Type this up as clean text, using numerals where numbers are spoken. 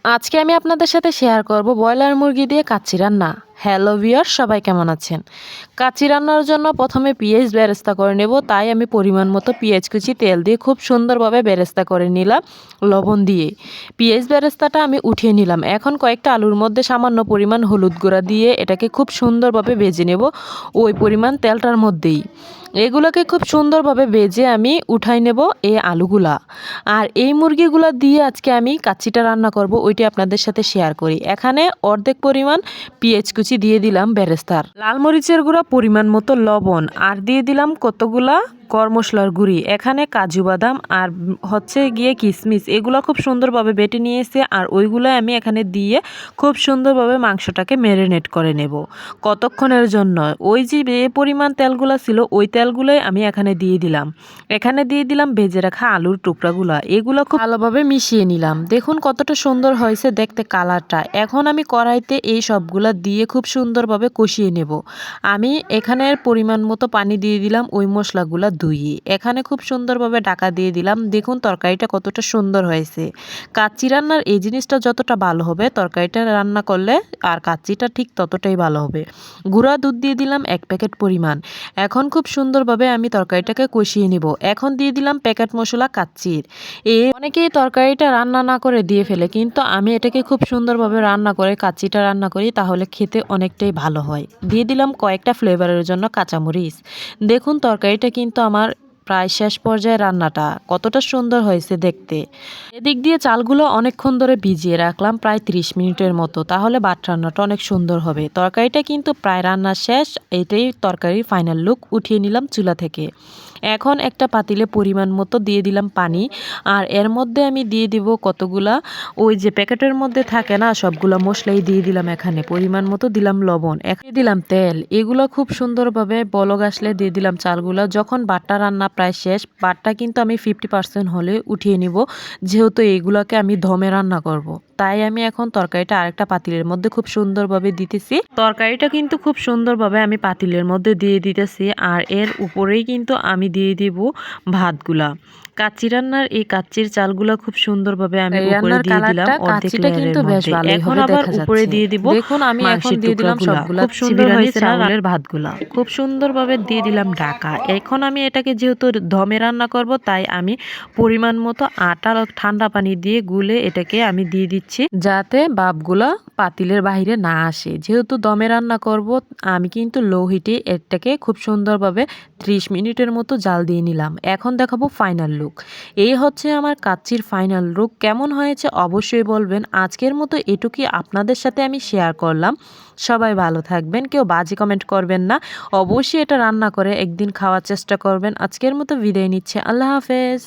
আজকে আমি আপনাদের সাথে শেয়ার করব ব্রয়লার মুরগি দিয়ে কাচ্চি রান্না। হ্যালো ভিউয়ার্স, সবাই কেমন আছেন? কাচ্চি রান্নার জন্য প্রথমে পেঁয়াজ বেরেস্তা করে নেব। তাই আমি পরিমাণ মতো পেঁয়াজ কুচি তেল দিয়ে খুব সুন্দরভাবে বেরেস্তা করে নিলাম লবণ দিয়ে। পেঁয়াজ বেরেস্তাটা আমি উঠিয়ে নিলাম। এখন কয়েকটা আলুর মধ্যে সামান্য পরিমাণ হলুদ গুঁড়া দিয়ে এটাকে খুব সুন্দরভাবে ভেজে নেব ওই পরিমাণ তেলটার মধ্যেই। এগুলোকে খুব সুন্দরভাবে ভেজে আমি উঠাই নেব এই আলুগুলা। আর এই মুরগিগুলা দিয়ে আজকে আমি কাচ্চিটা রান্না করব, ওইটি আপনাদের সাথে শেয়ার করি। এখানে অর্ধেক পরিমাণ পেঁয়াজ কুচি দিয়ে দিলাম বেরেস্তার, লাল মরিচের গুঁড়া পরিমাণ মতো লবণ, আর দিয়ে দিলাম কতগুলা গরম মশলার গুঁড়ি। এখানে কাজু বাদাম আর হচ্ছে গিয়ে কিশমিশ, এগুলো খুব সুন্দরভাবে বেটে নিয়েছে। আর ওইগুলো আমি এখানে দিয়ে খুব সুন্দরভাবে মাংসটাকে ম্যারিনেট করে নেব কতক্ষণের জন্য। ওই যে পরিমাণ তেলগুলো ছিল ওই তেলগুলোই আমি এখানে দিয়ে দিলাম। এখানে দিয়ে দিলাম ভেজে রাখা আলুর টুকরাগুলো, এগুলো খুব ভালোভাবে মিশিয়ে নিলাম। দেখুন কতটা সুন্দর হয়েছে দেখতে কালারটা। এখন আমি কড়াইতে এই সবগুলা দিয়ে খুব সুন্দরভাবে কষিয়ে নেব। আমি এখানের পরিমাণ মতো পানি দিয়ে দিলাম ওই মশলাগুলো ধুইয়ে। এখানে খুব সুন্দরভাবে ঢাকা দিয়ে দিলাম। দেখুন তরকারিটা কতটা সুন্দর হয়েছে। কাচ্চি রান্নার এই জিনিসটা যতটা ভালো হবে তরকারিটা রান্না করলে আর কাচ্চিটা ঠিক ততটাই ভালো হবে। গুঁড়া দুধ দিয়ে দিলাম 1 প্যাকেট পরিমাণ। এখন খুব সুন্দরভাবে আমি তরকারিটাকে কষিয়ে নিব। এখন দিয়ে দিলাম প্যাকেট মশলা কাচ্চির। অনেকেই তরকারিটা রান্না না করে দিয়ে ফেলে, কিন্তু আমি এটাকে খুব সুন্দরভাবে রান্না করে কাচ্চিটা রান্না করি, তাহলে খেতে অনেকটাই ভালো হয়। দিয়ে দিলাম কয়েকটা ফ্লেভারের জন্য কাঁচামরিচ। দেখুন তরকারিটা কিন্তু আমার প্রায় শেষ পর্যায়ে। রান্নাটা কতটা সুন্দর হয়েছে দেখতে। এদিক দিয়ে চালগুলো অনেকক্ষণ ধরে ভিজিয়ে রাখলাম, প্রায় 30 মিনিটের মতো, তাহলে ভাত রান্নাটা অনেক সুন্দর হবে। তরকারিটা কিন্তু প্রায় রান্না শেষ। এটাই তরকারির ফাইনাল লুক। উঠিয়ে নিলাম চুলা থেকে। এখন একটা পাতিলে পরিমাণ মতো দিয়ে দিলাম পানি। আর এর মধ্যে আমি দিয়ে দিব কতগুলা ওই যে প্যাকেটের মধ্যে থাকে না, সবগুলা মশলাই দিয়ে দিলাম। এখানে পরিমাণ মতো দিলাম লবণ, এখন দিলাম তেল। এগুলো খুব সুন্দরভাবে বলক আসলে দিয়ে দিলাম চালগুলা। যখন বাটটা রান্না প্রায় শেষ, বাটটা কিন্তু আমি 50% হলে উঠিয়ে নিব, যেহেতু এইগুলোকে আমি দমে রান্না করব। তাই আমি এখন তরকারিটা আরেকটা পাতিলের মধ্যে খুব সুন্দরভাবে দিতেছি। তরকারিটা কিন্তু খুব সুন্দরভাবে আমি পাতিলের মধ্যে দিয়ে দিতেছি। আর এর উপরেই কিন্তু আমি দিয়ে দিব ভাতগুলা। কাচ্চি রান্নার এই কাচ্চির চালগুলা খুব সুন্দরভাবে আমি উপরে দিয়ে দিলাম অর্ধেক লেয়ারের মধ্যে। এখন আবার উপরে দিয়ে দিব দেখুন আমি এখন দিয়ে দিলাম সবগুলা খুব সুন্দর হয়েছে চাউলের ভাতগুলা, খুব সুন্দরভাবে দিয়ে দিলাম ঢাকা। এখন আমি এটাকে যেহেতু দমে রান্না করব, তাই আমি পরিমাণ মতো আটা ঠান্ডা পানি দিয়ে গুলে এটাকে আমি দিয়ে দিচ্ছি, যাতে ভাপগুলা পাতিলের বাইরে না আসে। যেহেতু দমে রান্না করব, আমি কিন্তু লো হিটে এটাকে খুব সুন্দরভাবে 30 মিনিটের মতো জাল দিয়ে নিলাম। এখন দেখাবো ফাইনাল লুক। এই হচ্ছে আমার কাচ্চির ফাইনাল লুক। কেমন হয়েছে অবশ্যই বলবেন। আজকের মতো এটুকুই আপনাদের সাথে আমি শেয়ার করলাম। সবাই ভালো থাকবেন, কেউ বাজে কমেন্ট করবেন না। অবশ্যই এটা রান্না করে একদিন খাওয়ার চেষ্টা করবেন। আজকের মতো বিদায় নিচ্ছে। আল্লাহ হাফেজ।